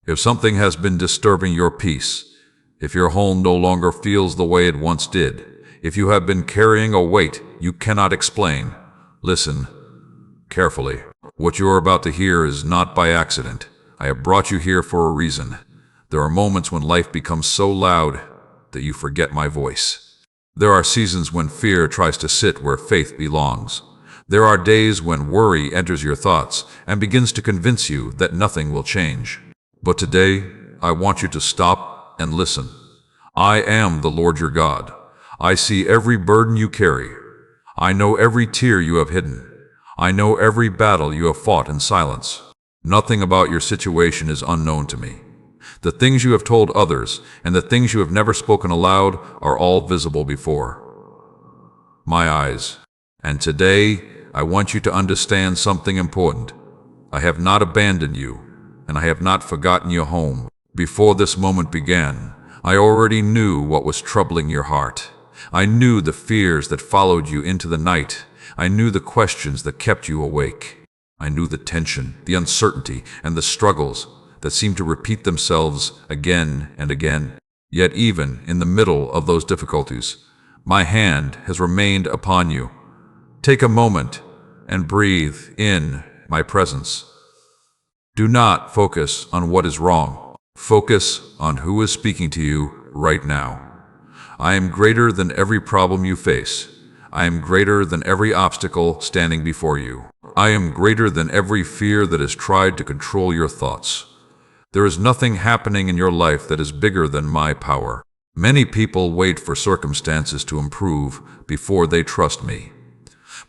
If something has been disturbing your peace, if your home no longer feels the way it once did, if you have been carrying a weight you cannot explain, listen carefully. What you are about to hear is not by accident. I have brought you here for a reason. There are moments when life becomes so loud that you forget my voice. There are seasons when fear tries to sit where faith belongs. There are days when worry enters your thoughts and begins to convince you that nothing will change. But today, I want you to stop and listen. I am the Lord your God. I see every burden you carry. I know every tear you have hidden. I know every battle you have fought in silence. Nothing about your situation is unknown to me. The things you have told others and the things you have never spoken aloud are all visible before my eyes. And today, I want you to understand something important. I have not abandoned you, and I have not forgotten your home. Before this moment began, I already knew what was troubling your heart. I knew the fears that followed you into the night. I knew the questions that kept you awake. I knew the tension, the uncertainty, and the struggles that seemed to repeat themselves again and again. Yet even in the middle of those difficulties, my hand has remained upon you. Take a moment and breathe in my presence. Do not focus on what is wrong. Focus on who is speaking to you right now. I am greater than every problem you face. I am greater than every obstacle standing before you. I am greater than every fear that has tried to control your thoughts. There is nothing happening in your life that is bigger than my power. Many people wait for circumstances to improve before they trust me.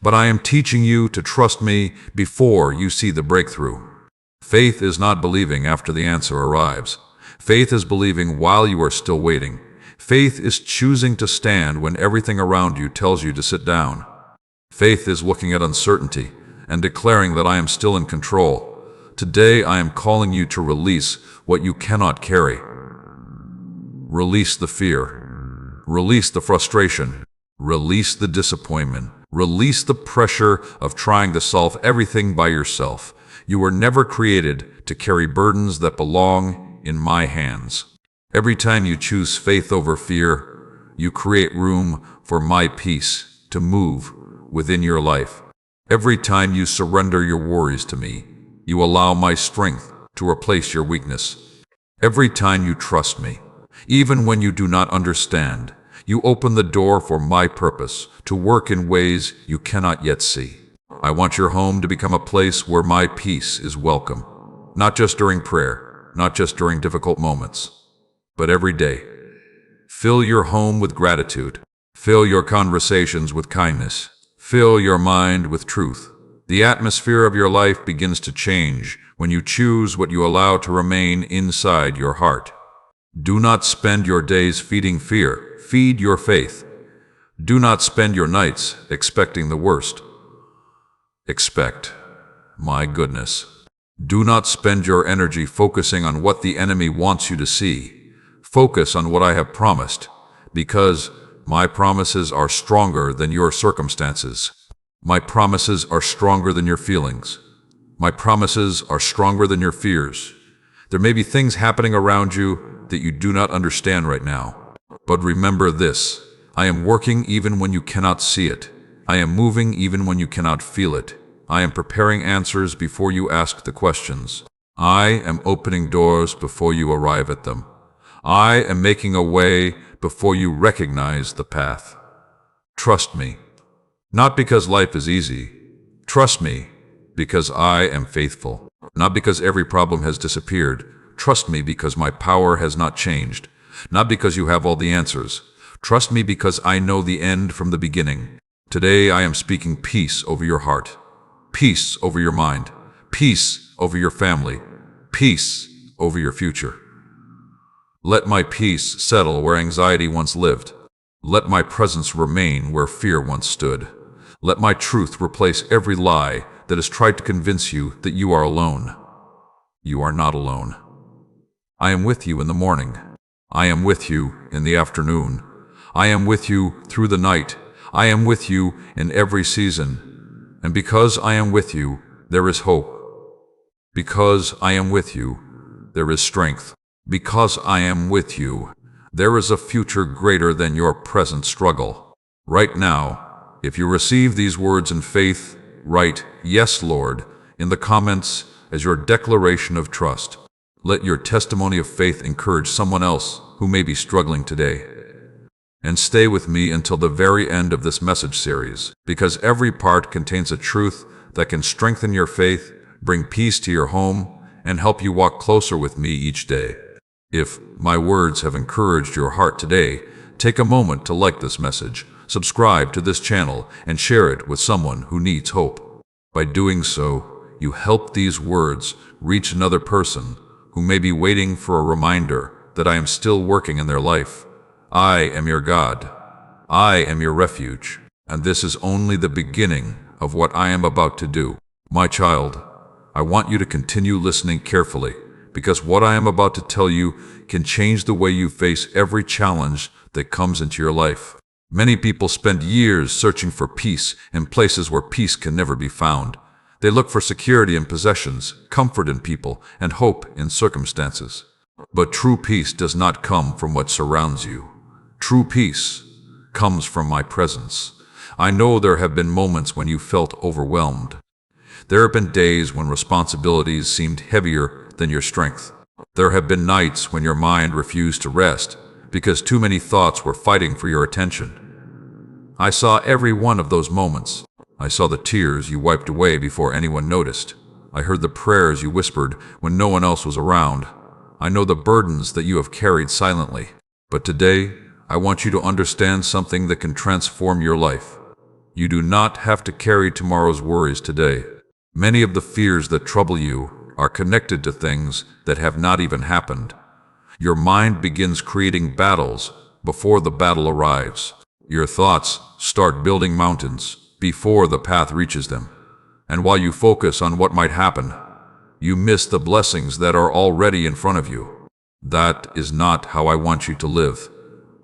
But I am teaching you to trust me before you see the breakthrough. Faith is not believing after the answer arrives. Faith is believing while you are still waiting. Faith is choosing to stand when everything around you tells you to sit down. Faith is looking at uncertainty and declaring that I am still in control. Today I am calling you to release what you cannot carry. Release the fear. Release the frustration. Release the disappointment. Release the pressure of trying to solve everything by yourself. You were never created to carry burdens that belong in my hands. Every time you choose faith over fear, you create room for my peace to move within your life. Every time you surrender your worries to me, you allow my strength to replace your weakness. Every time you trust me, even when you do not understand, you open the door for my purpose to work in ways you cannot yet see. I want your home to become a place where my peace is welcome, not just during prayer, not just during difficult moments, but every day. Fill your home with gratitude. Fill your conversations with kindness. Fill your mind with truth. The atmosphere of your life begins to change when you choose what you allow to remain inside your heart. Do not spend your days feeding fear. Feed your faith. Do not spend your nights expecting the worst. Expect my goodness. Do not spend your energy focusing on what the enemy wants you to see. Focus on what I have promised, because my promises are stronger than your circumstances. My promises are stronger than your feelings. My promises are stronger than your fears. There may be things happening around you that you do not understand right now. But remember this, I am working even when you cannot see it. I am moving even when you cannot feel it. I am preparing answers before you ask the questions. I am opening doors before you arrive at them. I am making a way before you recognize the path. Trust me. Not because life is easy. Trust me because I am faithful. Not because every problem has disappeared. Trust me because my power has not changed. Not because you have all the answers. Trust me because I know the end from the beginning. Today I am speaking peace over your heart. Peace over your mind. Peace over your family. Peace over your future. Let my peace settle where anxiety once lived. Let my presence remain where fear once stood. Let my truth replace every lie that has tried to convince you that you are alone. You are not alone. I am with you in the morning. I am with you in the afternoon. I am with you through the night. I am with you in every season. And because I am with you, there is hope. Because I am with you, there is strength. Because I am with you, there is a future greater than your present struggle. Right now, if you receive these words in faith, write, "Yes, Lord," in the comments as your declaration of trust. Let your testimony of faith encourage someone else who may be struggling today. And stay with me until the very end of this message series, because every part contains a truth that can strengthen your faith, bring peace to your home, and help you walk closer with me each day. If my words have encouraged your heart today, take a moment to like this message, subscribe to this channel, and share it with someone who needs hope. By doing so, you help these words reach another person who may be waiting for a reminder that I am still working in their life. I am your God. I am your refuge, and this is only the beginning of what I am about to do. My child, I want you to continue listening carefully, because what I am about to tell you can change the way you face every challenge that comes into your life. Many people spend years searching for peace in places where peace can never be found. They look for security in possessions, comfort in people, and hope in circumstances. But true peace does not come from what surrounds you. True peace comes from my presence. I know there have been moments when you felt overwhelmed. There have been days when responsibilities seemed heavier than your strength. There have been nights when your mind refused to rest because too many thoughts were fighting for your attention. I saw every one of those moments. I saw the tears you wiped away before anyone noticed. I heard the prayers you whispered when no one else was around. I know the burdens that you have carried silently. But today, I want you to understand something that can transform your life. You do not have to carry tomorrow's worries today. Many of the fears that trouble you are connected to things that have not even happened. Your mind begins creating battles before the battle arrives. Your thoughts start building mountains before the path reaches them. And while you focus on what might happen, you miss the blessings that are already in front of you. That is not how I want you to live.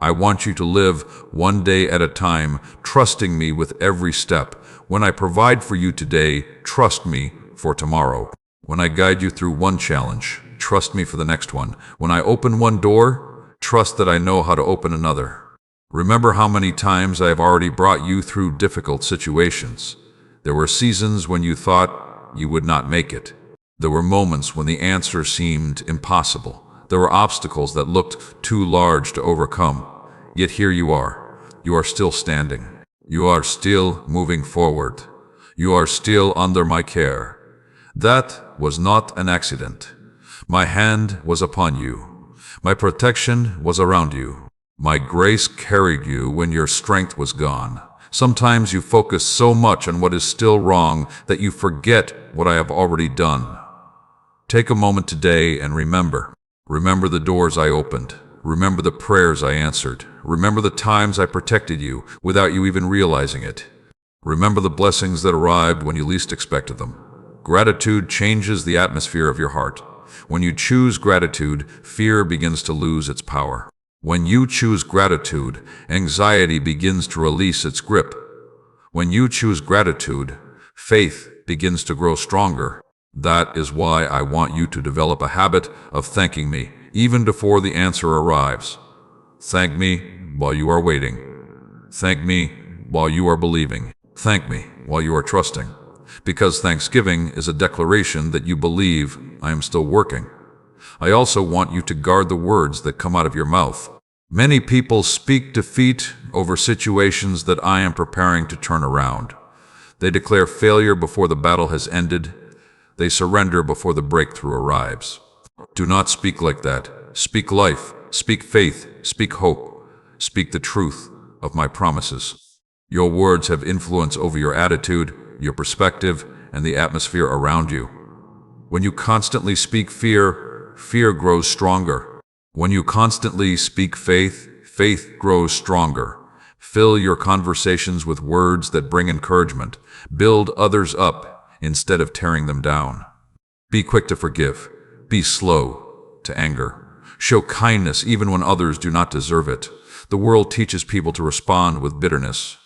I want you to live one day at a time, trusting me with every step. When I provide for you today, trust me for tomorrow. When I guide you through one challenge, trust me for the next one. When I open one door, trust that I know how to open another. Remember how many times I have already brought you through difficult situations. There were seasons when you thought you would not make it. There were moments when the answer seemed impossible. There were obstacles that looked too large to overcome. Yet here you are. You are still standing. You are still moving forward. You are still under my care. That was not an accident. My hand was upon you. My protection was around you. My grace carried you when your strength was gone. Sometimes you focus so much on what is still wrong that you forget what I have already done. Take a moment today and remember. Remember the doors I opened. Remember the prayers I answered. Remember the times I protected you without you even realizing it. Remember the blessings that arrived when you least expected them. Gratitude changes the atmosphere of your heart. When you choose gratitude, fear begins to lose its power. When you choose gratitude, anxiety begins to release its grip. When you choose gratitude, faith begins to grow stronger. That is why I want you to develop a habit of thanking me, even before the answer arrives. Thank me while you are waiting. Thank me while you are believing. Thank me while you are trusting. Because thanksgiving is a declaration that you believe I am still working. I also want you to guard the words that come out of your mouth. Many people speak defeat over situations that I am preparing to turn around. They declare failure before the battle has ended. They surrender before the breakthrough arrives. Do not speak like that. Speak life, speak faith, speak hope, speak the truth of my promises. Your words have influence over your attitude, your perspective, and the atmosphere around you. When you constantly speak fear, fear grows stronger. When you constantly speak faith, faith grows stronger. Fill your conversations with words that bring encouragement. Build others up instead of tearing them down. Be quick to forgive. Be slow to anger. Show kindness even when others do not deserve it. The world teaches people to respond with bitterness.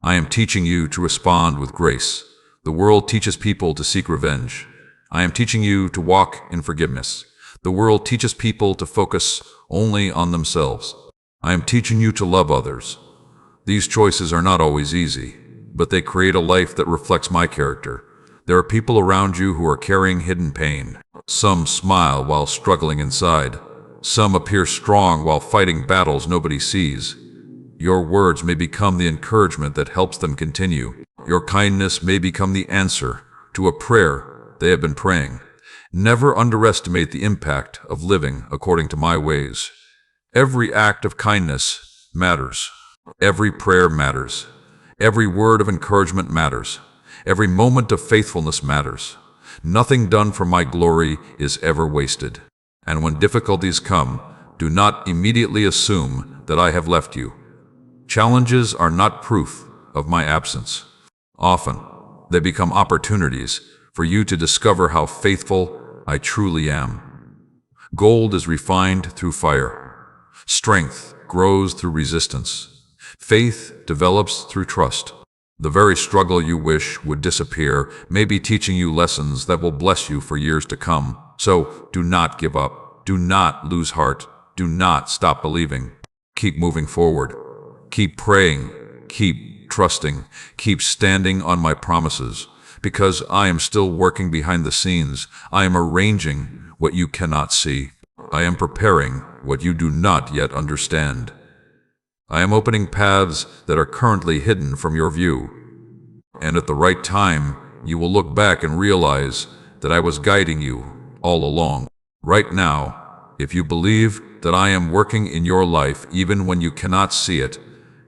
I am teaching you to respond with grace. The world teaches people to seek revenge. I am teaching you to walk in forgiveness. The world teaches people to focus only on themselves. I am teaching you to love others. These choices are not always easy, but they create a life that reflects my character. There are people around you who are carrying hidden pain. Some smile while struggling inside. Some appear strong while fighting battles nobody sees. Your words may become the encouragement that helps them continue. Your kindness may become the answer to a prayer they have been praying. Never underestimate the impact of living according to my ways. Every act of kindness matters. Every prayer matters. Every word of encouragement matters. Every moment of faithfulness matters. Nothing done for my glory is ever wasted. And when difficulties come, do not immediately assume that I have left you. Challenges are not proof of my absence. Often, they become opportunities for you to discover how faithful I truly am. Gold is refined through fire. Strength grows through resistance. Faith develops through trust. The very struggle you wish would disappear may be teaching you lessons that will bless you for years to come. So do not give up. Do not lose heart. Do not stop believing. Keep moving forward. Keep praying. Keep trusting. Keep standing on my promises. Because I am still working behind the scenes. I am arranging what you cannot see. I am preparing what you do not yet understand. I am opening paths that are currently hidden from your view. And at the right time, you will look back and realize that I was guiding you all along. Right now, if you believe that I am working in your life even when you cannot see it,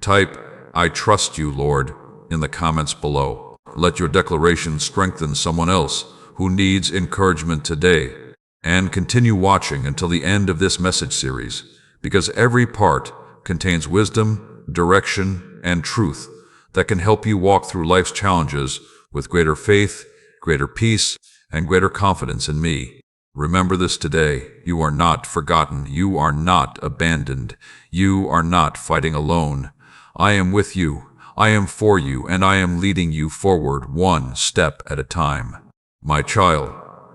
type, "I trust you, Lord," in the comments below. Let your declaration strengthen someone else who needs encouragement today. And continue watching until the end of this message series, because every part contains wisdom, direction, and truth that can help you walk through life's challenges with greater faith, greater peace, and greater confidence in me. Remember this today. You are not forgotten. You are not abandoned. You are not fighting alone. I am with you. I am for you, and I am leading you forward one step at a time. My child,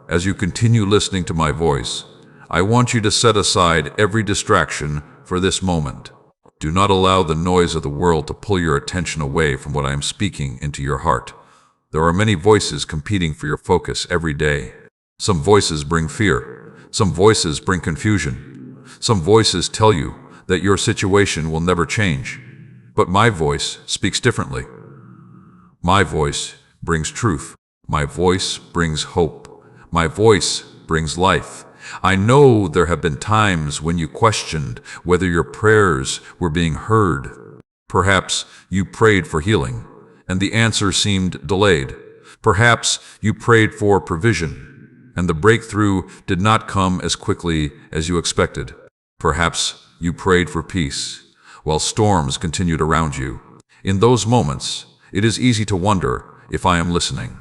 as you continue listening to my voice, I want you to set aside every distraction for this moment. Do not allow the noise of the world to pull your attention away from what I am speaking into your heart. There are many voices competing for your focus every day. Some voices bring fear. Some voices bring confusion. Some voices tell you that your situation will never change. But my voice speaks differently. My voice brings truth. My voice brings hope. My voice brings life. I know there have been times when you questioned whether your prayers were being heard. Perhaps you prayed for healing, and the answer seemed delayed. Perhaps you prayed for provision, and the breakthrough did not come as quickly as you expected. Perhaps you prayed for peace, while storms continued around you. In those moments, it is easy to wonder if I am listening.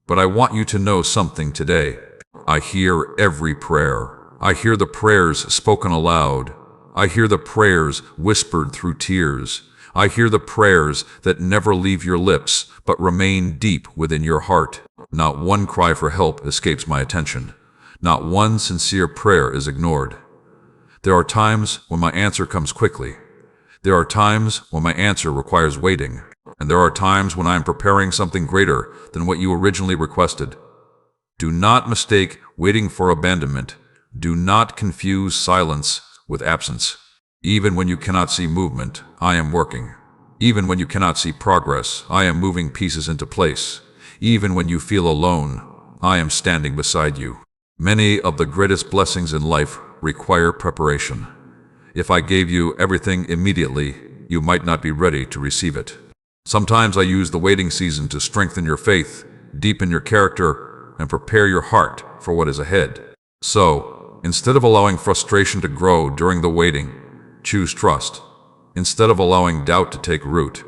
But I want you to know something today. I hear every prayer. I hear the prayers spoken aloud. I hear the prayers whispered through tears. I hear the prayers that never leave your lips but remain deep within your heart. Not one cry for help escapes my attention. Not one sincere prayer is ignored. There are times when my answer comes quickly. There are times when my answer requires waiting. And there are times when I am preparing something greater than what you originally requested. Do not mistake waiting for abandonment. Do not confuse silence with absence. Even when you cannot see movement, I am working. Even when you cannot see progress, I am moving pieces into place. Even when you feel alone, I am standing beside you. Many of the greatest blessings in life require preparation. If I gave you everything immediately, you might not be ready to receive it. Sometimes I use the waiting season to strengthen your faith, deepen your character, and prepare your heart for what is ahead. So, instead of allowing frustration to grow during the waiting, choose trust. Instead of allowing doubt to take root,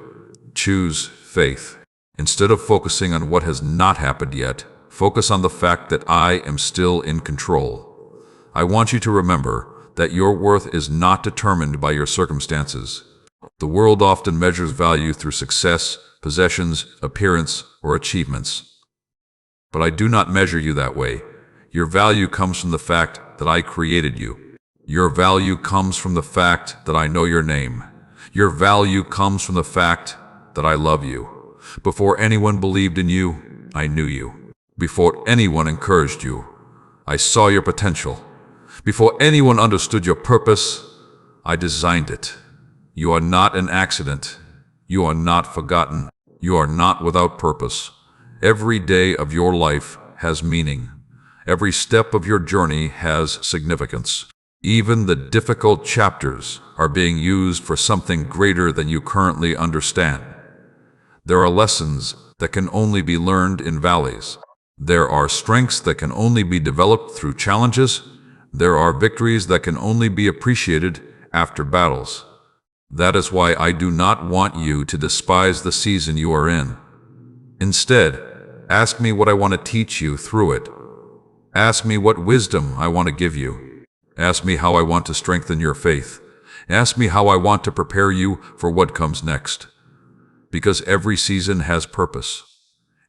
choose faith. Instead of focusing on what has not happened yet, focus on the fact that I am still in control. I want you to remember that your worth is not determined by your circumstances. The world often measures value through success, possessions, appearance, or achievements. But I do not measure you that way. Your value comes from the fact that I created you. Your value comes from the fact that I know your name. Your value comes from the fact that I love you. Before anyone believed in you, I knew you. Before anyone encouraged you, I saw your potential. Before anyone understood your purpose, I designed it. You are not an accident. You are not forgotten. You are not without purpose. Every day of your life has meaning. Every step of your journey has significance. Even the difficult chapters are being used for something greater than you currently understand. There are lessons that can only be learned in valleys. There are strengths that can only be developed through challenges. There are victories that can only be appreciated after battles. That is why I do not want you to despise the season you are in. Instead, ask me what I want to teach you through it. Ask me what wisdom I want to give you. Ask me how I want to strengthen your faith. Ask me how I want to prepare you for what comes next. Because every season has purpose.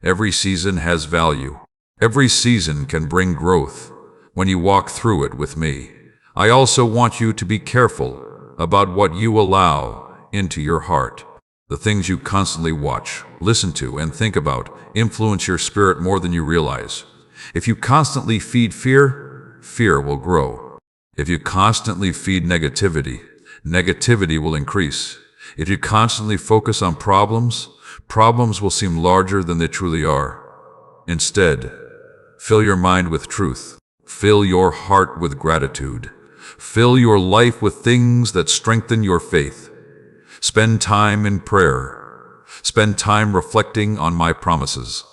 Every season has value. Every season can bring growth when you walk through it with me. I also want you to be careful about what you allow into your heart. The things you constantly watch, listen to, and think about influence your spirit more than you realize. If you constantly feed fear, fear will grow. If you constantly feed negativity, negativity will increase. If you constantly focus on problems, problems will seem larger than they truly are. Instead, fill your mind with truth. Fill your heart with gratitude. Fill your life with things that strengthen your faith. Spend time in prayer. Spend time reflecting on my promises.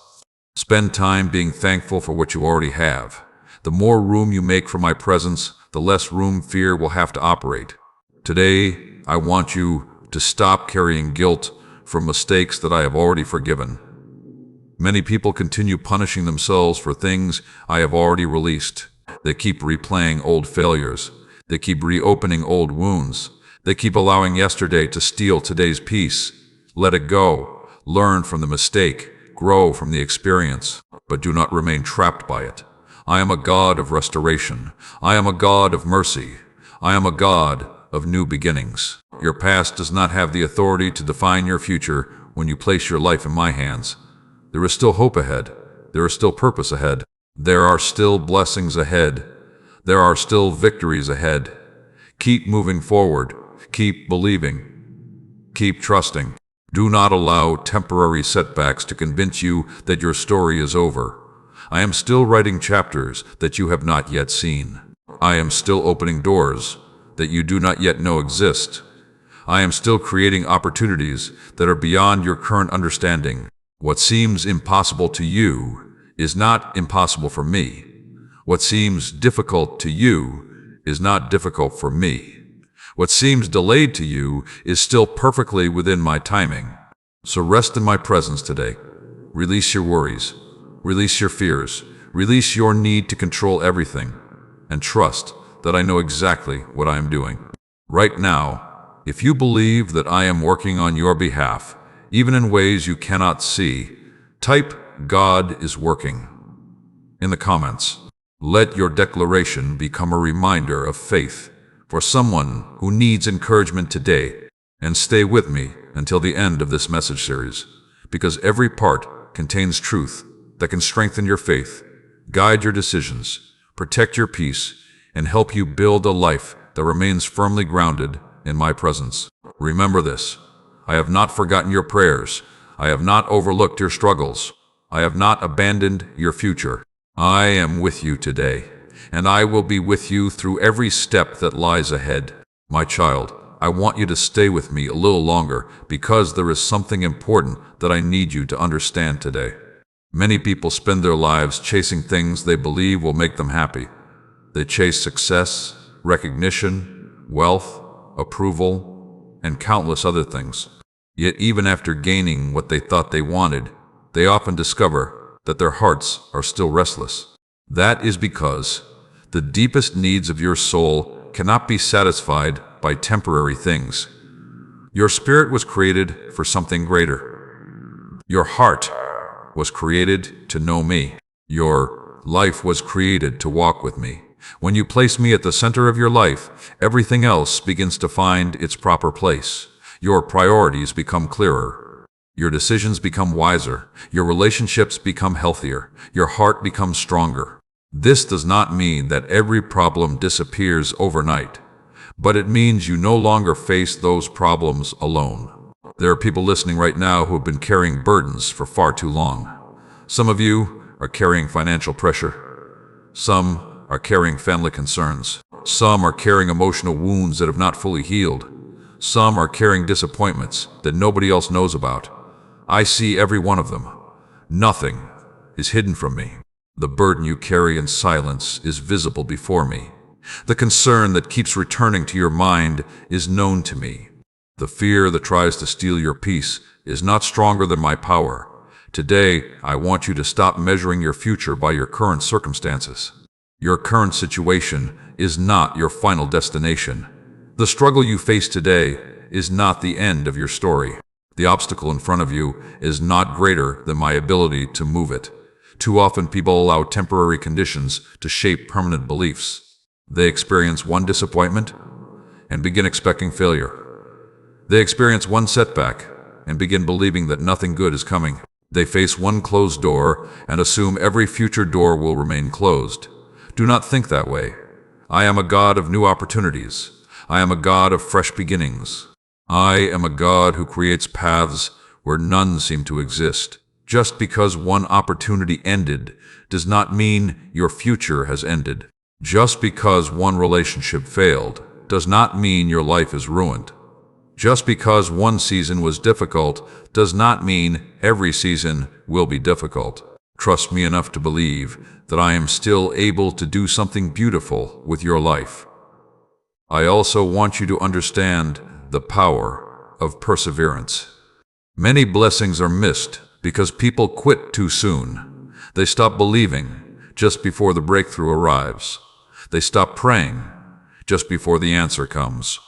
Spend time being thankful for what you already have. The more room you make for my presence, the less room fear will have to operate. Today, I want you to stop carrying guilt for mistakes that I have already forgiven. Many people continue punishing themselves for things I have already released. They keep replaying old failures. They keep reopening old wounds. They keep allowing yesterday to steal today's peace. Let it go. Learn from the mistake. Grow from the experience. But do not remain trapped by it. I am a God of restoration. I am a God of mercy. I am a God of new beginnings. Your past does not have the authority to define your future when you place your life in my hands. There is still hope ahead. There is still purpose ahead. There are still blessings ahead. There are still victories ahead. Keep moving forward. Keep believing. Keep trusting. Do not allow temporary setbacks to convince you that your story is over. I am still writing chapters that you have not yet seen. I am still opening doors that you do not yet know exist. I am still creating opportunities that are beyond your current understanding. What seems impossible to you is not impossible for me. What seems difficult to you is not difficult for me. What seems delayed to you is still perfectly within my timing. So rest in my presence today. Release your worries. Release your fears. Release your need to control everything. And trust that I know exactly what I am doing. Right now, if you believe that I am working on your behalf, even in ways you cannot see, type "God is working" in the comments. Let your declaration become a reminder of faith for someone who needs encouragement today. And stay with me until the end of this message series, because every part contains truth that can strengthen your faith, guide your decisions, protect your peace, and help you build a life that remains firmly grounded in my presence. Remember this: I have not forgotten your prayers. I have not overlooked your struggles. I have not abandoned your future. I am with you today, and I will be with you through every step that lies ahead. My child, I want you to stay with me a little longer because there is something important that I need you to understand today. Many people spend their lives chasing things they believe will make them happy. They chase success, recognition, wealth, approval, and countless other things. Yet even after gaining what they thought they wanted, they often discover that their hearts are still restless. That is because the deepest needs of your soul cannot be satisfied by temporary things. Your spirit was created for something greater. Your heart was created to know me. Your life was created to walk with me. When you place me at the center of your life, everything else begins to find its proper place. Your priorities become clearer. Your decisions become wiser. Your relationships become healthier. Your heart becomes stronger. This does not mean that every problem disappears overnight, but it means you no longer face those problems alone. There are people listening right now who have been carrying burdens for far too long. Some of you are carrying financial pressure. Some are carrying family concerns. Some are carrying emotional wounds that have not fully healed. Some are carrying disappointments that nobody else knows about. I see every one of them. Nothing is hidden from me. The burden you carry in silence is visible before me. The concern that keeps returning to your mind is known to me. The fear that tries to steal your peace is not stronger than my power. Today, I want you to stop measuring your future by your current circumstances. Your current situation is not your final destination. The struggle you face today is not the end of your story. The obstacle in front of you is not greater than my ability to move it. Too often people allow temporary conditions to shape permanent beliefs. They experience one disappointment and begin expecting failure. They experience one setback and begin believing that nothing good is coming. They face one closed door and assume every future door will remain closed. Do not think that way. I am a God of new opportunities. I am a God of fresh beginnings. I am a God who creates paths where none seem to exist. Just because one opportunity ended does not mean your future has ended. Just because one relationship failed does not mean your life is ruined. Just because one season was difficult does not mean every season will be difficult. Trust me enough to believe that I am still able to do something beautiful with your life. I also want you to understand the power of perseverance. Many blessings are missed because people quit too soon. They stop believing just before the breakthrough arrives. They stop praying just before the answer comes.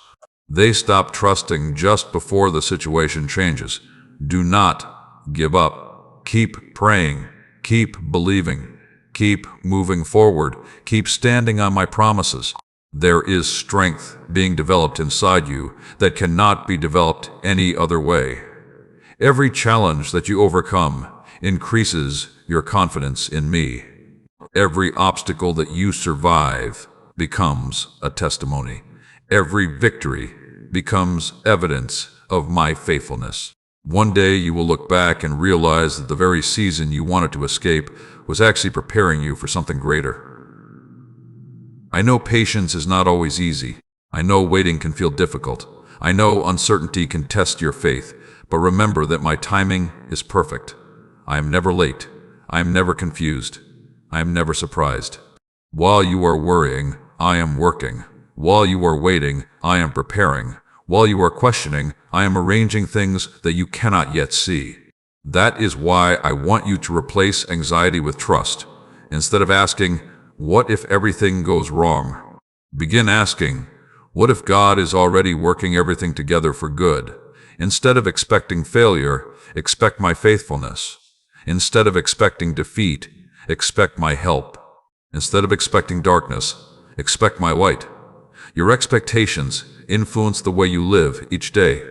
They stop trusting just before the situation changes. Do not give up. Keep praying. Keep believing. Keep moving forward. Keep standing on my promises. There is strength being developed inside you that cannot be developed any other way. Every challenge that you overcome increases your confidence in me. Every obstacle that you survive becomes a testimony. Every victory becomes evidence of my faithfulness. One day you will look back and realize that the very season you wanted to escape was actually preparing you for something greater. I know patience is not always easy. I know waiting can feel difficult. I know uncertainty can test your faith. But remember that my timing is perfect. I am never late. I am never confused. I am never surprised. While you are worrying, I am working. While you are waiting, I am preparing. While you are questioning, I am arranging things that you cannot yet see. That is why I want you to replace anxiety with trust. Instead of asking, what if everything goes wrong? Begin asking, what if God is already working everything together for good? Instead of expecting failure, expect my faithfulness. Instead of expecting defeat, expect my help. Instead of expecting darkness, expect my light. Your expectations influence the way you live each day.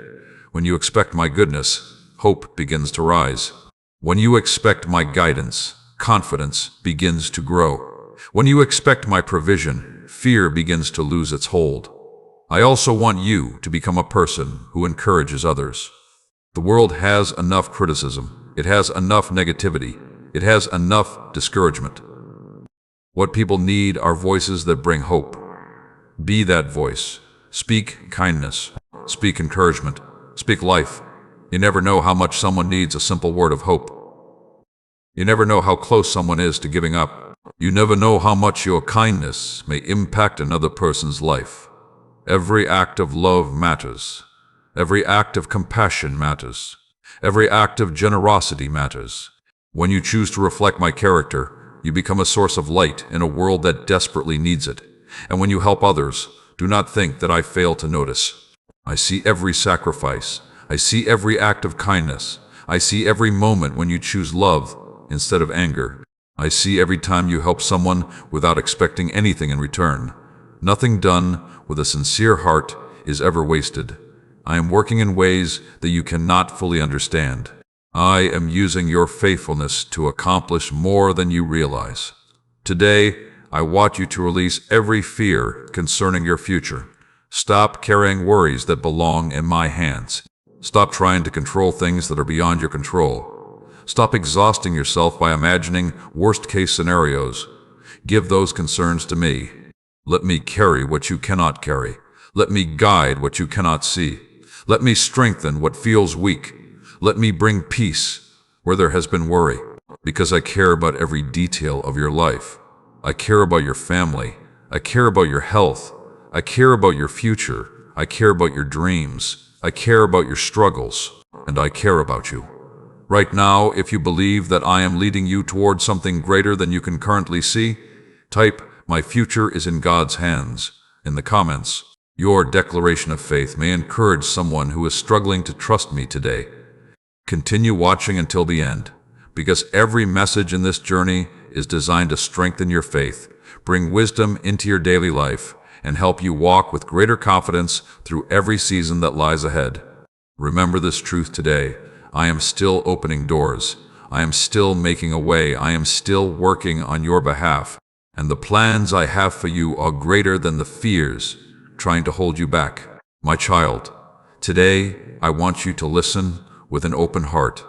When you expect my goodness, hope begins to rise. When you expect my guidance, confidence begins to grow. When you expect my provision, fear begins to lose its hold. I also want you to become a person who encourages others. The world has enough criticism. It has enough negativity. It has enough discouragement. What people need are voices that bring hope. Be that voice. Speak kindness. Speak encouragement. Speak life. You never know how much someone needs a simple word of hope. You never know how close someone is to giving up. You never know how much your kindness may impact another person's life. Every act of love matters. Every act of compassion matters. Every act of generosity matters. When you choose to reflect my character, you become a source of light in a world that desperately needs it. And when you help others, do not think that I fail to notice. I see every sacrifice. I see every act of kindness. I see every moment when you choose love instead of anger. I see every time you help someone without expecting anything in return. Nothing done with a sincere heart is ever wasted. I am working in ways that you cannot fully understand. I am using your faithfulness to accomplish more than you realize. Today, I want you to release every fear concerning your future. Stop carrying worries that belong in my hands. Stop trying to control things that are beyond your control. Stop exhausting yourself by imagining worst-case scenarios. Give those concerns to me. Let me carry what you cannot carry. Let me guide what you cannot see. Let me strengthen what feels weak. Let me bring peace where there has been worry, because I care about every detail of your life. I care about your family. I care about your health. I care about your future. I care about your dreams. I care about your struggles. And I care about you. Right now, if you believe that I am leading you towards something greater than you can currently see, type, "My future is in God's hands," in the comments. Your declaration of faith may encourage someone who is struggling to trust me today. Continue watching until the end, because every message in this journey is designed to strengthen your faith, bring wisdom into your daily life, and help you walk with greater confidence through every season that lies ahead. Remember this truth today. I am still opening doors. I am still making a way. I am still working on your behalf. And the plans I have for you are greater than the fears trying to hold you back. My child, today I want you to listen with an open heart,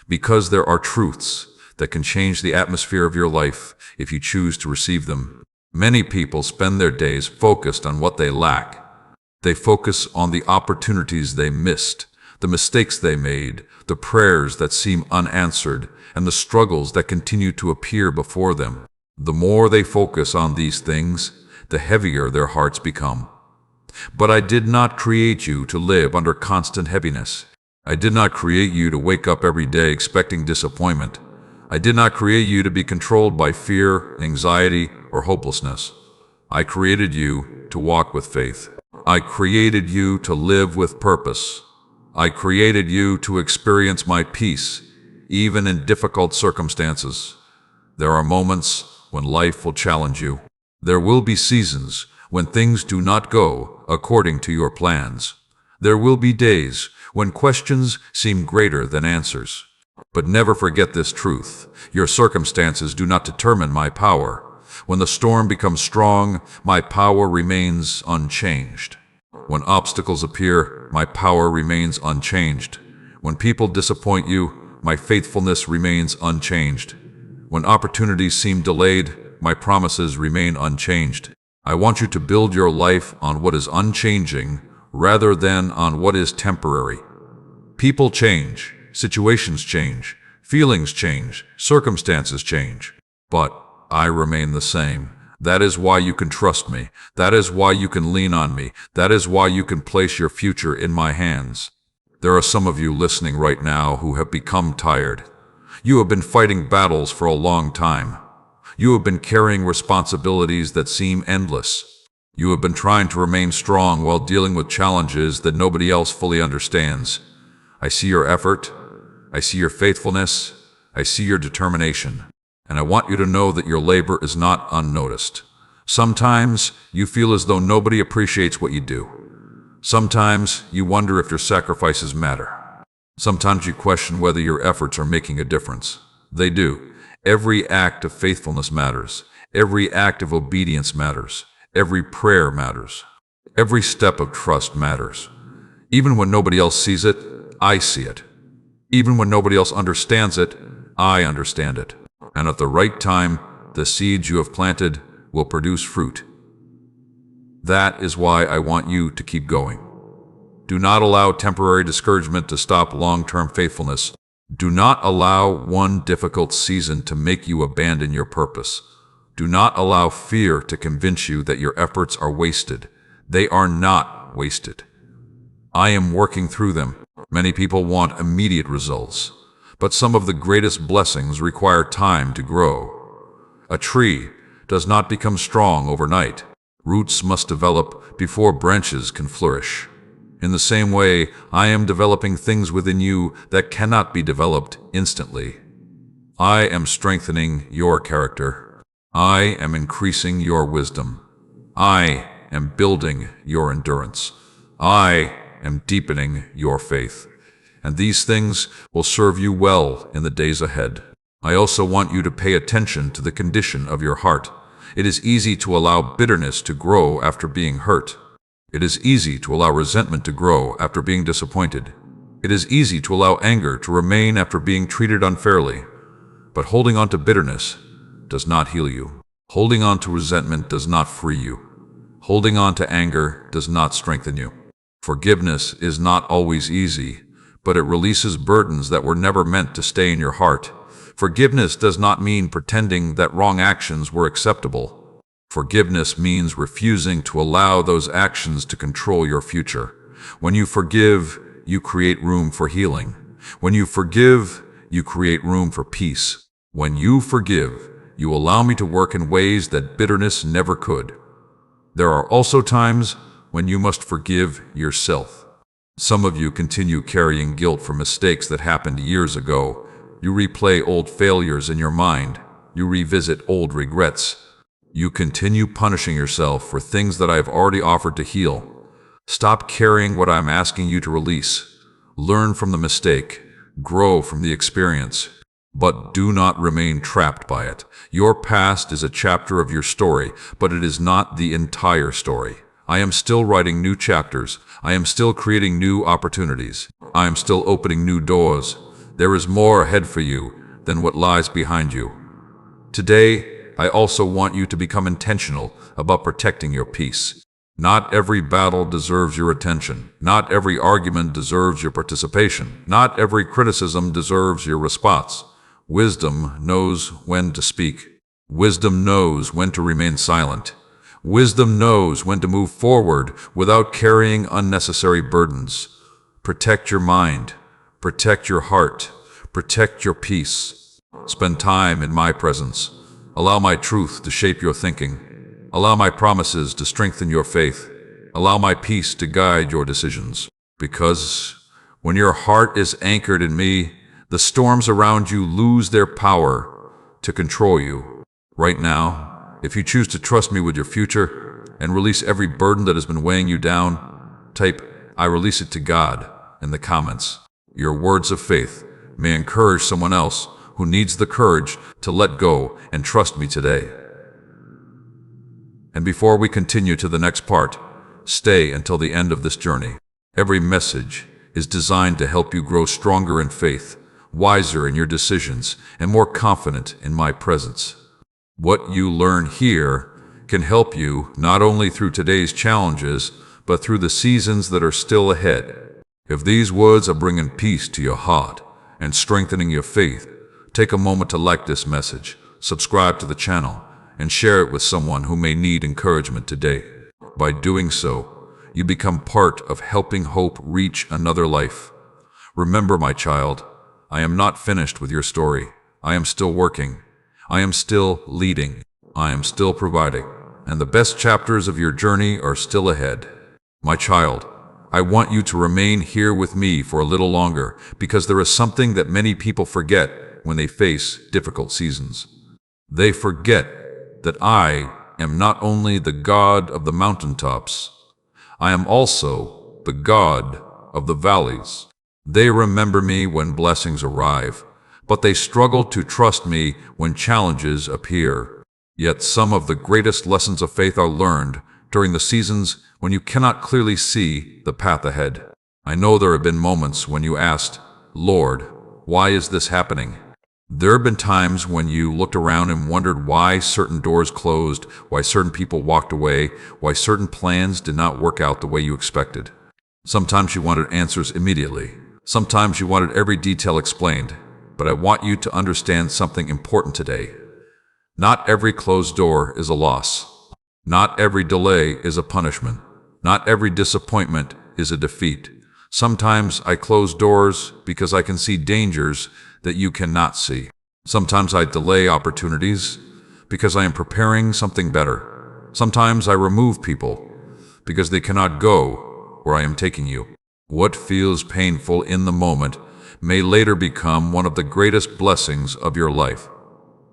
because there are truths that can change the atmosphere of your life if you choose to receive them. Many people spend their days focused on what they lack. They focus on the opportunities they missed, the mistakes they made, the prayers that seem unanswered, and the struggles that continue to appear before them. The more they focus on these things, the heavier their hearts become. But I did not create you to live under constant heaviness. I did not create you to wake up every day expecting disappointment. I did not create you to be controlled by fear, anxiety, or hopelessness. I created you to walk with faith. I created you to live with purpose. I created you to experience my peace, even in difficult circumstances. There are moments when life will challenge you. There will be seasons when things do not go according to your plans. There will be days when questions seem greater than answers. But never forget this truth. Your circumstances do not determine my power. When the storm becomes strong, my power remains unchanged. When obstacles appear, my power remains unchanged. When people disappoint you, my faithfulness remains unchanged. When opportunities seem delayed, my promises remain unchanged. I want you to build your life on what is unchanging rather than on what is temporary. People change, situations change, feelings change, circumstances change. But I remain the same. That is why you can trust me. That is why you can lean on me. That is why you can place your future in my hands. There are some of you listening right now who have become tired. You have been fighting battles for a long time. You have been carrying responsibilities that seem endless. You have been trying to remain strong while dealing with challenges that nobody else fully understands. I see your effort. I see your faithfulness. I see your determination. And I want you to know that your labor is not unnoticed. Sometimes you feel as though nobody appreciates what you do. Sometimes you wonder if your sacrifices matter. Sometimes you question whether your efforts are making a difference. They do. Every act of faithfulness matters. Every act of obedience matters. Every prayer matters. Every step of trust matters. Even when nobody else sees it, I see it. Even when nobody else understands it, I understand it. And at the right time, the seeds you have planted will produce fruit. That is why I want you to keep going. Do not allow temporary discouragement to stop long-term faithfulness. Do not allow one difficult season to make you abandon your purpose. Do not allow fear to convince you that your efforts are wasted. They are not wasted. I am working through them. Many people want immediate results, but some of the greatest blessings require time to grow. A tree does not become strong overnight. Roots must develop before branches can flourish. In the same way, I am developing things within you that cannot be developed instantly. I am strengthening your character. I am increasing your wisdom. I am building your endurance. I am deepening your faith. And these things will serve you well in the days ahead. I also want you to pay attention to the condition of your heart. It is easy to allow bitterness to grow after being hurt. It is easy to allow resentment to grow after being disappointed. It is easy to allow anger to remain after being treated unfairly. But holding on to bitterness does not heal you. Holding on to resentment does not free you. Holding on to anger does not strengthen you. Forgiveness is not always easy, but it releases burdens that were never meant to stay in your heart. Forgiveness does not mean pretending that wrong actions were acceptable. Forgiveness means refusing to allow those actions to control your future. When you forgive, you create room for healing. When you forgive, you create room for peace. When you forgive, you allow me to work in ways that bitterness never could. There are also times when you must forgive yourself. Some of you continue carrying guilt for mistakes that happened years ago. You replay old failures in your mind. You revisit old regrets. You continue punishing yourself for things that I have already offered to heal. Stop carrying what I am asking you to release. Learn from the mistake. Grow from the experience. But do not remain trapped by it. Your past is a chapter of your story, but it is not the entire story. I am still writing new chapters. I am still creating new opportunities. I am still opening new doors. There is more ahead for you than what lies behind you. Today, I also want you to become intentional about protecting your peace. Not every battle deserves your attention. Not every argument deserves your participation. Not every criticism deserves your response. Wisdom knows when to speak. Wisdom knows when to remain silent. Wisdom knows when to move forward without carrying unnecessary burdens. Protect your mind. Protect your heart. Protect your peace. Spend time in my presence. Allow my truth to shape your thinking. Allow my promises to strengthen your faith. Allow my peace to guide your decisions. Because when your heart is anchored in me, the storms around you lose their power to control you. Right now, if you choose to trust me with your future and release every burden that has been weighing you down, type, "I release it to God," in the comments. Your words of faith may encourage someone else who needs the courage to let go and trust me today. And before we continue to the next part, stay until the end of this journey. Every message is designed to help you grow stronger in faith, wiser in your decisions, and more confident in my presence. What you learn here can help you not only through today's challenges, but through the seasons that are still ahead. If these words are bringing peace to your heart and strengthening your faith, take a moment to like this message, subscribe to the channel, and share it with someone who may need encouragement today. By doing so, you become part of helping hope reach another life. Remember, my child, I am not finished with your story. I am still working. I am still leading. I am still providing. And the best chapters of your journey are still ahead. My child, I want you to remain here with me for a little longer, because there is something that many people forget when they face difficult seasons. They forget that I am not only the God of the mountaintops, I am also the God of the valleys. They remember me when blessings arrive, but they struggle to trust me when challenges appear. Yet some of the greatest lessons of faith are learned during the seasons when you cannot clearly see the path ahead. I know there have been moments when you asked, "Lord, why is this happening?" There have been times when you looked around and wondered why certain doors closed, why certain people walked away, why certain plans did not work out the way you expected. Sometimes you wanted answers immediately. Sometimes you wanted every detail explained. But I want you to understand something important today. Not every closed door is a loss. Not every delay is a punishment. Not every disappointment is a defeat. Sometimes I close doors because I can see dangers that you cannot see. Sometimes I delay opportunities because I am preparing something better. Sometimes I remove people because they cannot go where I am taking you. What feels painful in the moment may later become one of the greatest blessings of your life.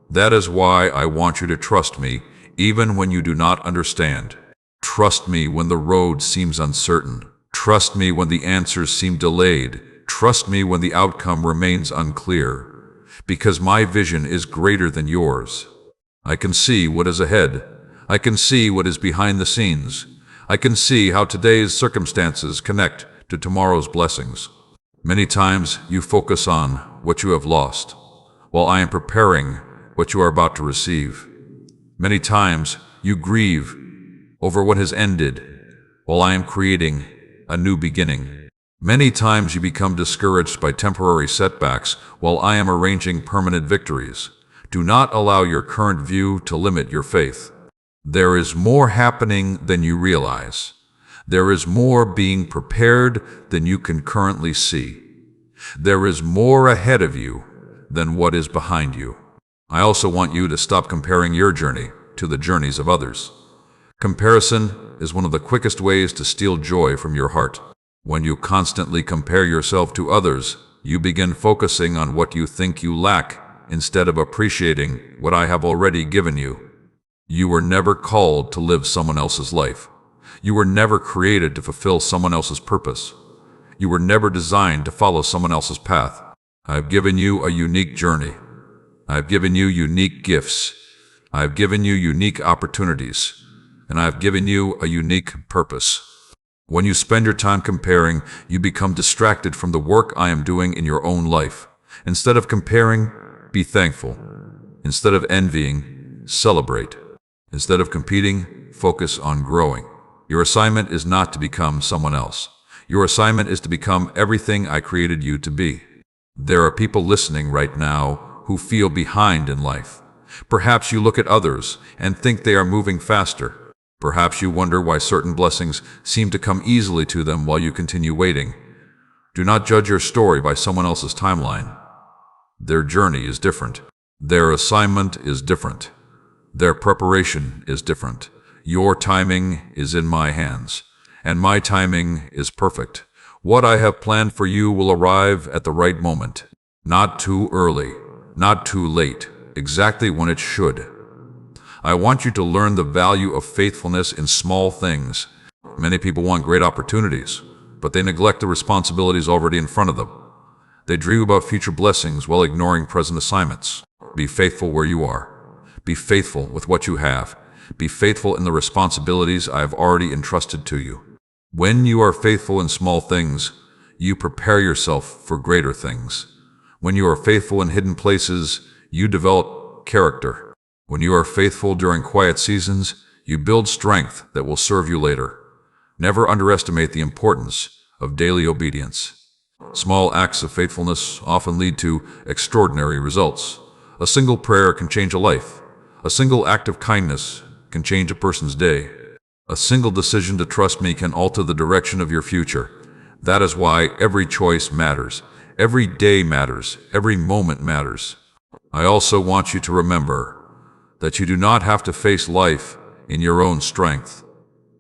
That is why I want you to trust me, even when you do not understand. Trust me when the road seems uncertain. Trust me when the answers seem delayed. Trust me when the outcome remains unclear. Because my vision is greater than yours. I can see what is ahead. I can see what is behind the scenes. I can see how today's circumstances connect to tomorrow's blessings. Many times you focus on what you have lost, while I am preparing what you are about to receive. Many times you grieve over what has ended, while I am creating a new beginning. Many times you become discouraged by temporary setbacks, while I am arranging permanent victories. Do not allow your current view to limit your faith. There is more happening than you realize. There is more being prepared than you can currently see. There is more ahead of you than what is behind you. I also want you to stop comparing your journey to the journeys of others. Comparison is one of the quickest ways to steal joy from your heart. When you constantly compare yourself to others, you begin focusing on what you think you lack instead of appreciating what I have already given you. You were never called to live someone else's life. You were never created to fulfill someone else's purpose. You were never designed to follow someone else's path. I have given you a unique journey. I have given you unique gifts. I have given you unique opportunities. And I have given you a unique purpose. When you spend your time comparing, you become distracted from the work I am doing in your own life. Instead of comparing, be thankful. Instead of envying, celebrate. Instead of competing, focus on growing. Your assignment is not to become someone else. Your assignment is to become everything I created you to be. There are people listening right now who feel behind in life. Perhaps you look at others and think they are moving faster. Perhaps you wonder why certain blessings seem to come easily to them while you continue waiting. Do not judge your story by someone else's timeline. Their journey is different. Their assignment is different. Their preparation is different. Your timing is in my hands, and my timing is perfect. What I have planned for you will arrive at the right moment. Not too early, not too late, exactly when it should. I want you to learn the value of faithfulness in small things. Many people want great opportunities, but they neglect the responsibilities already in front of them. They dream about future blessings while ignoring present assignments. Be faithful where you are. Be faithful with what you have. Be faithful in the responsibilities I have already entrusted to you. When you are faithful in small things, you prepare yourself for greater things. When you are faithful in hidden places, you develop character. When you are faithful during quiet seasons, you build strength that will serve you later. Never underestimate the importance of daily obedience. Small acts of faithfulness often lead to extraordinary results. A single prayer can change a life. A single act of kindness can change a person's day. A single decision to trust me can alter the direction of your future. That is why every choice matters. Every day matters. Every moment matters. I also want you to remember that you do not have to face life in your own strength.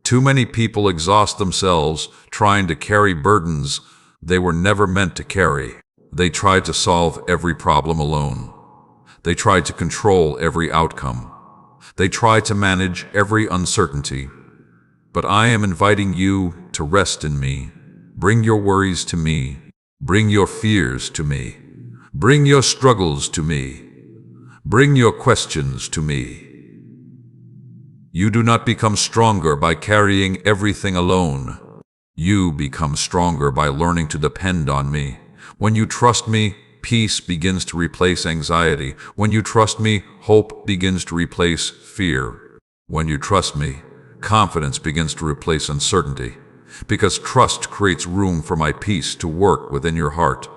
Too many people exhaust themselves trying to carry burdens they were never meant to carry. They try to solve every problem alone. They try to control every outcome. They try to manage every uncertainty. But I am inviting you to rest in me. Bring your worries to me. Bring your fears to me. Bring your struggles to me. Bring your questions to me. You do not become stronger by carrying everything alone. You become stronger by learning to depend on me. When you trust me, peace begins to replace anxiety. When you trust me, hope begins to replace fear. When you trust me, confidence begins to replace uncertainty. Because trust creates room for my peace to work within your heart.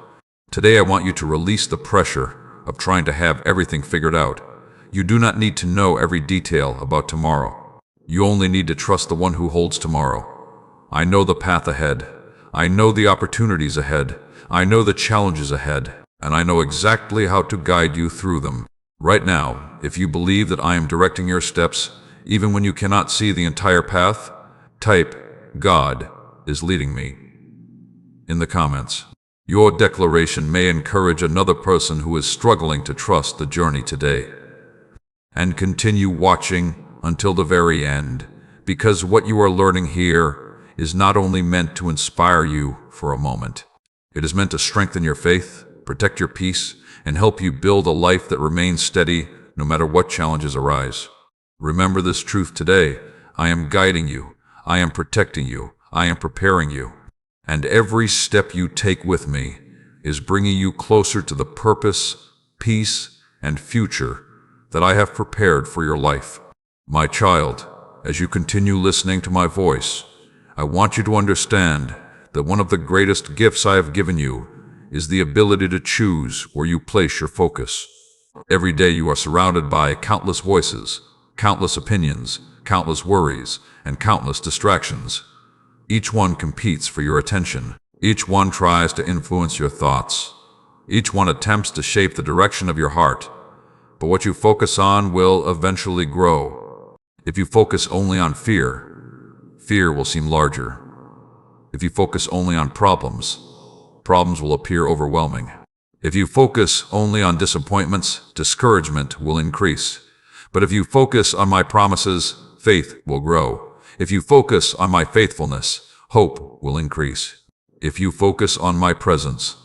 Today I want you to release the pressure of trying to have everything figured out. You do not need to know every detail about tomorrow. You only need to trust the one who holds tomorrow. I know the path ahead. I know the opportunities ahead. I know the challenges ahead, and I know exactly how to guide you through them. Right now, if you believe that I am directing your steps, even when you cannot see the entire path, type, "God is leading me" in the comments. Your declaration may encourage another person who is struggling to trust the journey today. And continue watching until the very end, because what you are learning here is not only meant to inspire you for a moment. It is meant to strengthen your faith, protect your peace, and help you build a life that remains steady no matter what challenges arise. Remember this truth today. I am guiding you. I am protecting you. I am preparing you. And every step you take with me is bringing you closer to the purpose, peace, and future that I have prepared for your life. My child, as you continue listening to my voice, I want you to understand that one of the greatest gifts I have given you is the ability to choose where you place your focus. Every day you are surrounded by countless voices, countless opinions, countless worries, and countless distractions. Each one competes for your attention. Each one tries to influence your thoughts. Each one attempts to shape the direction of your heart. But what you focus on will eventually grow. If you focus only on fear, fear will seem larger. If you focus only on problems, problems will appear overwhelming. If you focus only on disappointments, discouragement will increase. But if you focus on my promises, faith will grow. If you focus on my faithfulness, hope will increase. If you focus on my presence,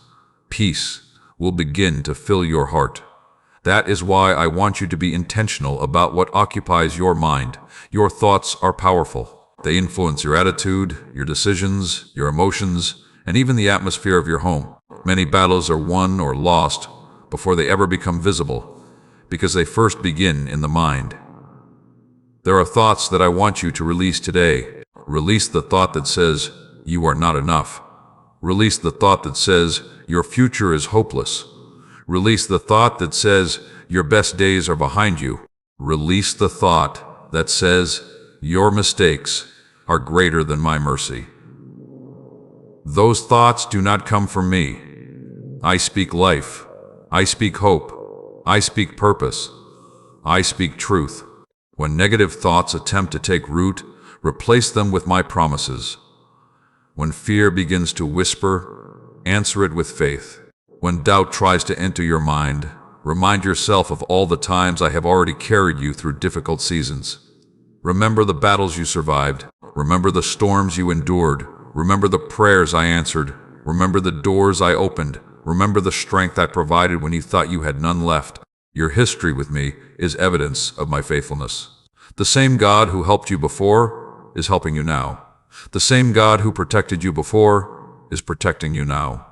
peace will begin to fill your heart. That is why I want you to be intentional about what occupies your mind. Your thoughts are powerful. They influence your attitude, your decisions, your emotions, and even the atmosphere of your home. Many battles are won or lost before they ever become visible, because they first begin in the mind. There are thoughts that I want you to release today. Release the thought that says, you are not enough. Release the thought that says, your future is hopeless. Release the thought that says, your best days are behind you. Release the thought that says, your mistakes are greater than my mercy. Those thoughts do not come from me. I speak life. I speak hope. I speak purpose. I speak truth. When negative thoughts attempt to take root, replace them with my promises. When fear begins to whisper, answer it with faith. When doubt tries to enter your mind, remind yourself of all the times I have already carried you through difficult seasons. Remember the battles you survived. Remember the storms you endured. Remember the prayers I answered. Remember the doors I opened. Remember the strength I provided when you thought you had none left. Your history with me is evidence of my faithfulness. The same God who helped you before is helping you now. The same God who protected you before is protecting you now.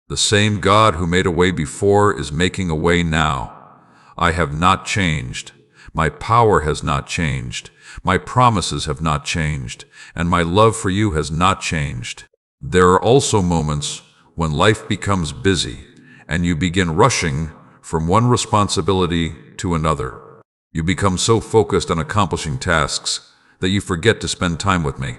The same God who made a way before is making a way now. I have not changed. My power has not changed. My promises have not changed. And my love for you has not changed. There are also moments when life becomes busy and you begin rushing from one responsibility to another. You become so focused on accomplishing tasks that you forget to spend time with me.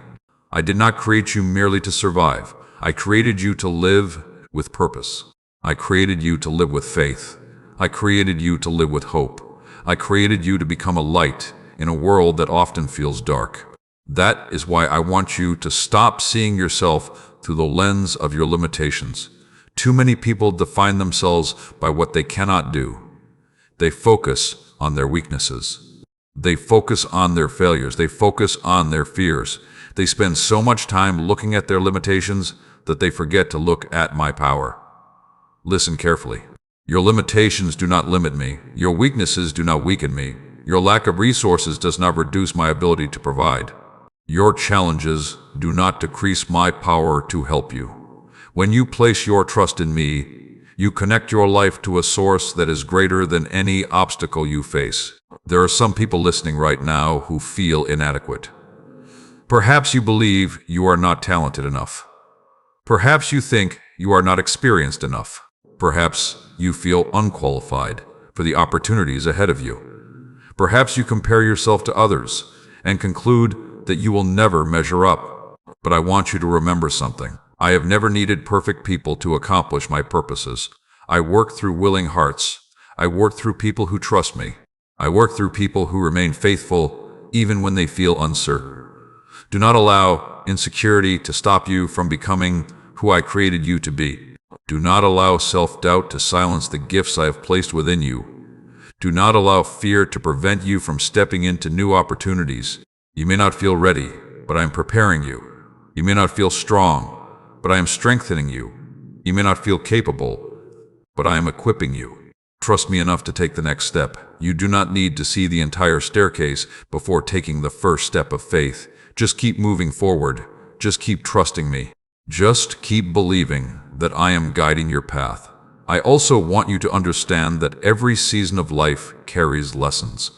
I did not create you merely to survive. I created you to live with purpose. I created you to live with faith. I created you to live with hope. I created you to become a light in a world that often feels dark. That is why I want you to stop seeing yourself through the lens of your limitations. Too many people define themselves by what they cannot do. They focus on their weaknesses. They focus on their failures. They focus on their fears. They spend so much time looking at their limitations that they forget to look at my power. Listen carefully. Your limitations do not limit me. Your weaknesses do not weaken me. Your lack of resources does not reduce my ability to provide. Your challenges do not decrease my power to help you. When you place your trust in me, you connect your life to a source that is greater than any obstacle you face. There are some people listening right now who feel inadequate. Perhaps you believe you are not talented enough. Perhaps you think you are not experienced enough. Perhaps you feel unqualified for the opportunities ahead of you. Perhaps you compare yourself to others and conclude that you will never measure up. But I want you to remember something. I have never needed perfect people to accomplish my purposes. I work through willing hearts. I work through people who trust me. I work through people who remain faithful even when they feel uncertain. Do not allow insecurity to stop you from becoming who I created you to be. Do not allow self-doubt to silence the gifts I have placed within you. Do not allow fear to prevent you from stepping into new opportunities. You may not feel ready, but I am preparing you. You may not feel strong, but I am strengthening you. You may not feel capable, but I am equipping you. Trust me enough to take the next step. You do not need to see the entire staircase before taking the first step of faith. Just keep moving forward. Just keep trusting me. Just keep believing that I am guiding your path. I also want you to understand that every season of life carries lessons.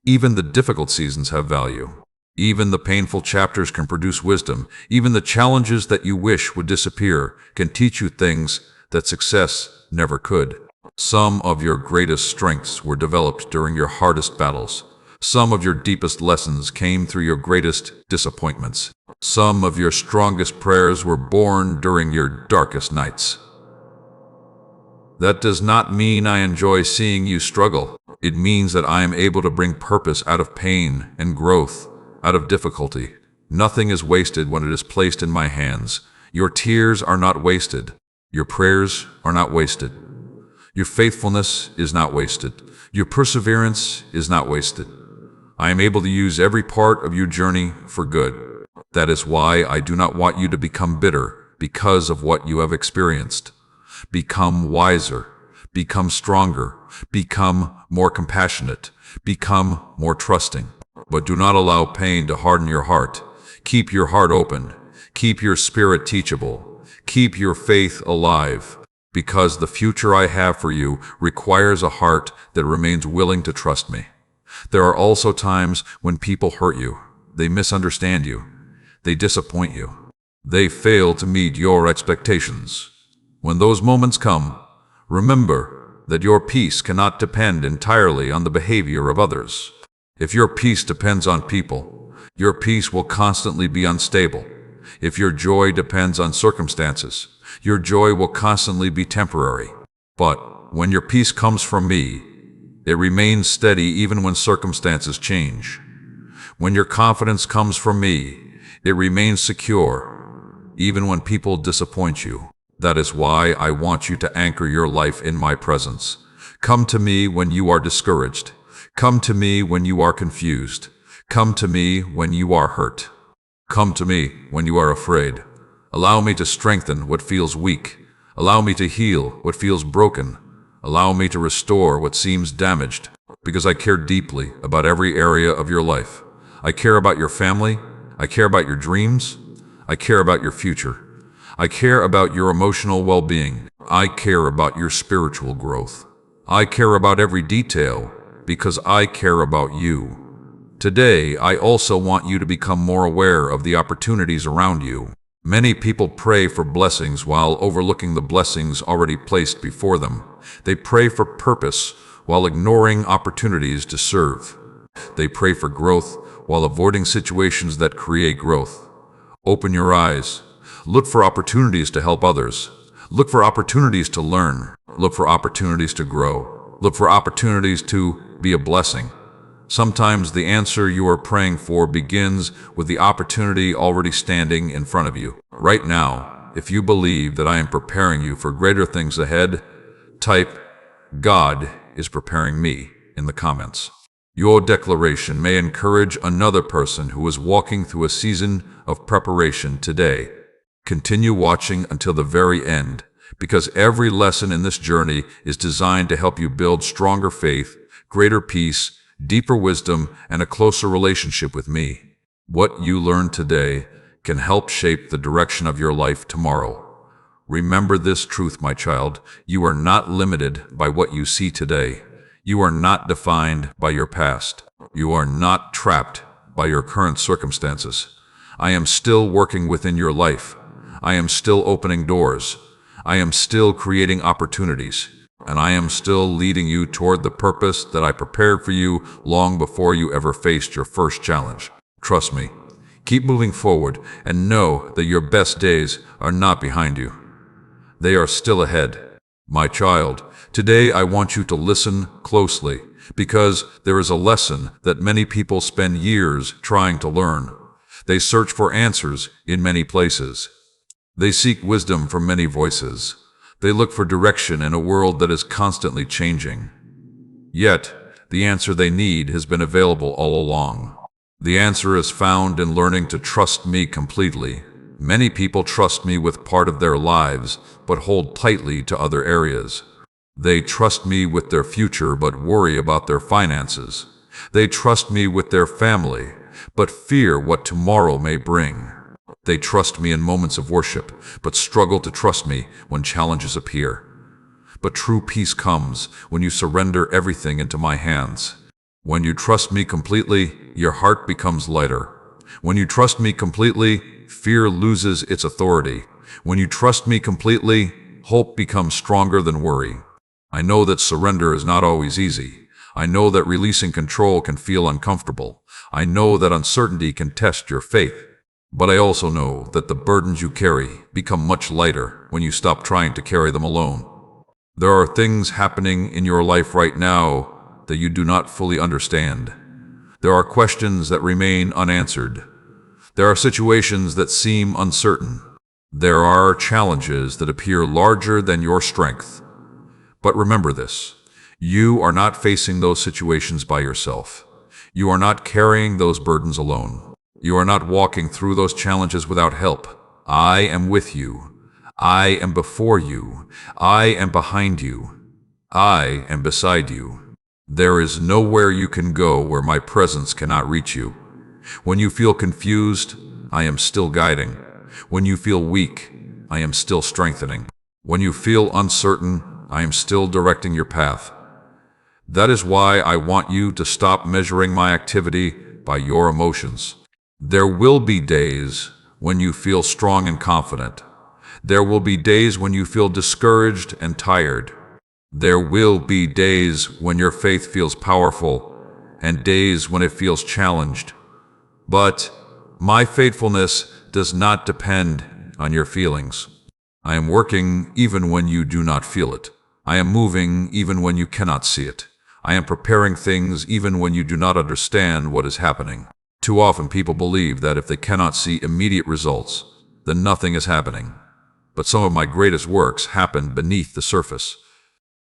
Even the difficult seasons have value. Even the painful chapters can produce wisdom. Even the challenges that you wish would disappear can teach you things that success never could. Some of your greatest strengths were developed during your hardest battles. Some of your deepest lessons came through your greatest disappointments. Some of your strongest prayers were born during your darkest nights. That does not mean I enjoy seeing you struggle. It means that I am able to bring purpose out of pain and growth, out of difficulty. Nothing is wasted when it is placed in my hands. Your tears are not wasted. Your prayers are not wasted. Your faithfulness is not wasted. Your perseverance is not wasted. I am able to use every part of your journey for good. That is why I do not want you to become bitter because of what you have experienced. Become wiser, become stronger, become more compassionate, become more trusting. But do not allow pain to harden your heart. Keep your heart open. Keep your spirit teachable. Keep your faith alive. Because the future I have for you requires a heart that remains willing to trust me. There are also times when people hurt you. They misunderstand you. They disappoint you. They fail to meet your expectations. When those moments come, remember that your peace cannot depend entirely on the behavior of others. If your peace depends on people, your peace will constantly be unstable. If your joy depends on circumstances, your joy will constantly be temporary. But when your peace comes from me, it remains steady even when circumstances change. When your confidence comes from me, it remains secure, even when people disappoint you. That is why I want you to anchor your life in my presence. Come to me when you are discouraged. Come to me when you are confused. Come to me when you are hurt. Come to me when you are afraid. Allow me to strengthen what feels weak. Allow me to heal what feels broken. Allow me to restore what seems damaged, because I care deeply about every area of your life. I care about your family. I care about your dreams. I care about your future. I care about your emotional well-being. I care about your spiritual growth. I care about every detail because I care about you. Today, I also want you to become more aware of the opportunities around you. Many people pray for blessings while overlooking the blessings already placed before them. They pray for purpose while ignoring opportunities to serve. They pray for growth while avoiding situations that create growth. Open your eyes. Look for opportunities to help others. Look for opportunities to learn. Look for opportunities to grow. Look for opportunities to be a blessing. Sometimes the answer you are praying for begins with the opportunity already standing in front of you. Right now, if you believe that I am preparing you for greater things ahead, type, "God is preparing me" in the comments. Your declaration may encourage another person who is walking through a season of preparation today. Continue watching until the very end, because every lesson in this journey is designed to help you build stronger faith, greater peace, deeper wisdom, and a closer relationship with me. What you learn today can help shape the direction of your life tomorrow. Remember this truth, my child. You are not limited by what you see today. You are not defined by your past. You are not trapped by your current circumstances. I am still working within your life. I am still opening doors. I am still creating opportunities. And I am still leading you toward the purpose that I prepared for you long before you ever faced your first challenge. Trust me. Keep moving forward and know that your best days are not behind you. They are still ahead. My child, today I want you to listen closely because there is a lesson that many people spend years trying to learn. They search for answers in many places. They seek wisdom from many voices, They look for direction in a world that is constantly changing. Yet, the answer they need has been available all along. The answer is found in learning to trust me completely. Many people trust me with part of their lives, but hold tightly to other areas. They trust me with their future, but worry about their finances. They trust me with their family, but fear what tomorrow may bring. They trust me in moments of worship, but struggle to trust me when challenges appear. But true peace comes when you surrender everything into my hands. When you trust me completely, your heart becomes lighter. When you trust me completely, fear loses its authority. When you trust me completely, hope becomes stronger than worry. I know that surrender is not always easy. I know that releasing control can feel uncomfortable. I know that uncertainty can test your faith. But I also know that the burdens you carry become much lighter when you stop trying to carry them alone. There are things happening in your life right now that you do not fully understand. There are questions that remain unanswered. There are situations that seem uncertain. There are challenges that appear larger than your strength. But remember this, you are not facing those situations by yourself. You are not carrying those burdens alone. You are not walking through those challenges without help. I am with you. I am before you. I am behind you. I am beside you. There is nowhere you can go where my presence cannot reach you. When you feel confused, I am still guiding. When you feel weak, I am still strengthening. When you feel uncertain, I am still directing your path. That is why I want you to stop measuring my activity by your emotions. There will be days when you feel strong and confident. There will be days when you feel discouraged and tired. There will be days when your faith feels powerful and days when it feels challenged. But my faithfulness does not depend on your feelings. I am working even when you do not feel it. I am moving even when you cannot see it. I am preparing things even when you do not understand what is happening. Too often people believe that if they cannot see immediate results, then nothing is happening. But some of my greatest works happen beneath the surface.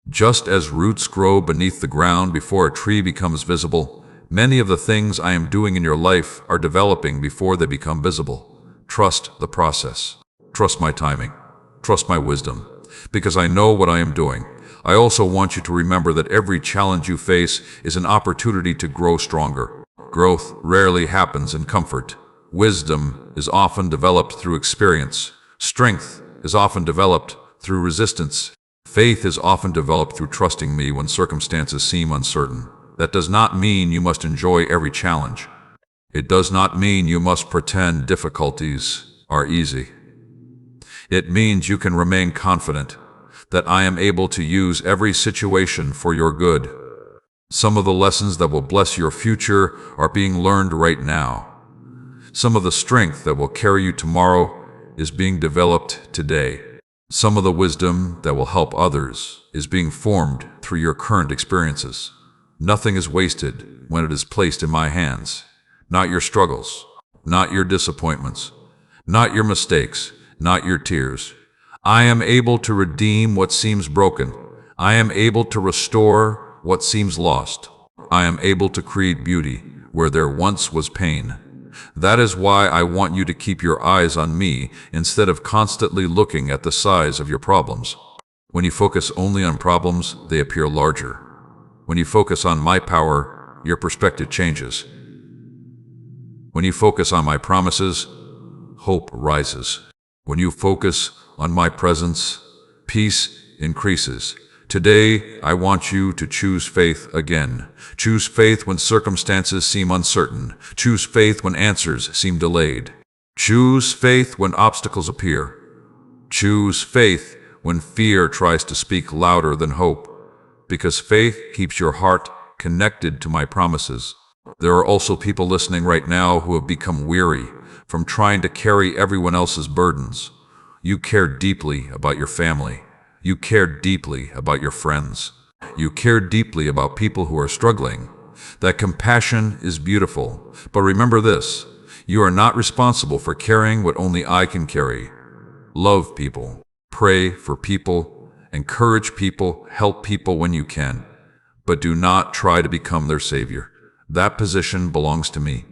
Just as roots grow beneath the ground before a tree becomes visible, many of the things I am doing in your life are developing before they become visible. Trust the process. Trust my timing. Trust my wisdom. Because I know what I am doing. I also want you to remember that every challenge you face is an opportunity to grow stronger. Growth rarely happens in comfort. Wisdom is often developed through experience. Strength is often developed through resistance. Faith is often developed through trusting me when circumstances seem uncertain. That does not mean you must enjoy every challenge. It does not mean you must pretend difficulties are easy. It means you can remain confident that I am able to use every situation for your good. Some of the lessons that will bless your future are being learned right now. Some of the strength that will carry you tomorrow is being developed today. Some of the wisdom that will help others is being formed through your current experiences. Nothing is wasted when it is placed in my hands. Not your struggles, not your disappointments, not your mistakes, not your tears. I am able to redeem what seems broken. I am able to restore what seems lost. I am able to create beauty where there once was pain. That is why I want you to keep your eyes on me instead of constantly looking at the size of your problems. When you focus only on problems, they appear larger. When you focus on my power, your perspective changes. When you focus on my promises, hope rises. When you focus on my presence, peace increases. Today, I want you to choose faith again. Choose faith when circumstances seem uncertain. Choose faith when answers seem delayed. Choose faith when obstacles appear. Choose faith when fear tries to speak louder than hope. Because faith keeps your heart connected to my promises. There are also people listening right now who have become weary from trying to carry everyone else's burdens. You care deeply about your family. You care deeply about your friends. You care deeply about people who are struggling. That compassion is beautiful. But remember this, you are not responsible for carrying what only I can carry. Love people. Pray for people. Encourage people, help people when you can, but do not try to become their savior. That position belongs to me.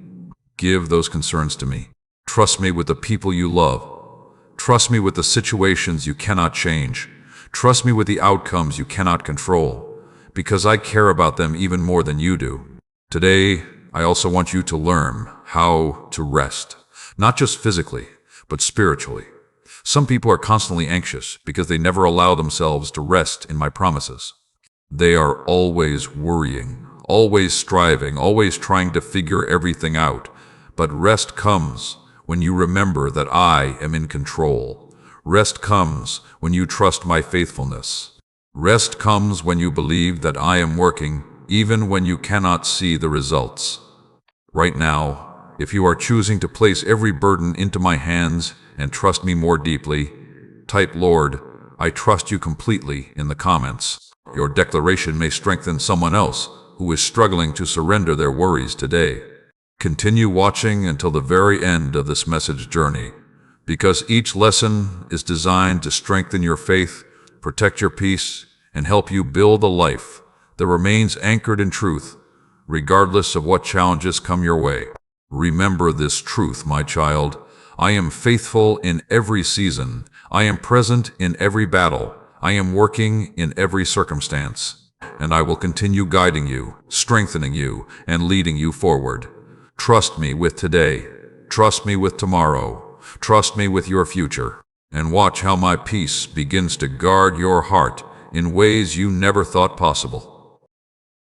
Give those concerns to me. Trust me with the people you love. Trust me with the situations you cannot change. Trust me with the outcomes you cannot control, because I care about them even more than you do. Today, I also want you to learn how to rest, not just physically, but spiritually. Some people are constantly anxious because they never allow themselves to rest in my promises. They are always worrying, always striving, always trying to figure everything out. But rest comes when you remember that I am in control. Rest comes when you trust my faithfulness. Rest comes when you believe that I am working, even when you cannot see the results. Right now, if you are choosing to place every burden into my hands and trust me more deeply, type "Lord, I trust you completely" in the comments. Your declaration may strengthen someone else who is struggling to surrender their worries today. Continue watching until the very end of this message journey, because each lesson is designed to strengthen your faith, protect your peace, and help you build a life that remains anchored in truth, regardless of what challenges come your way. Remember this truth, my child. I am faithful in every season. I am present in every battle. I am working in every circumstance. And I will continue guiding you, strengthening you, and leading you forward. Trust me with today. Trust me with tomorrow. Trust me with your future. And watch how my peace begins to guard your heart in ways you never thought possible.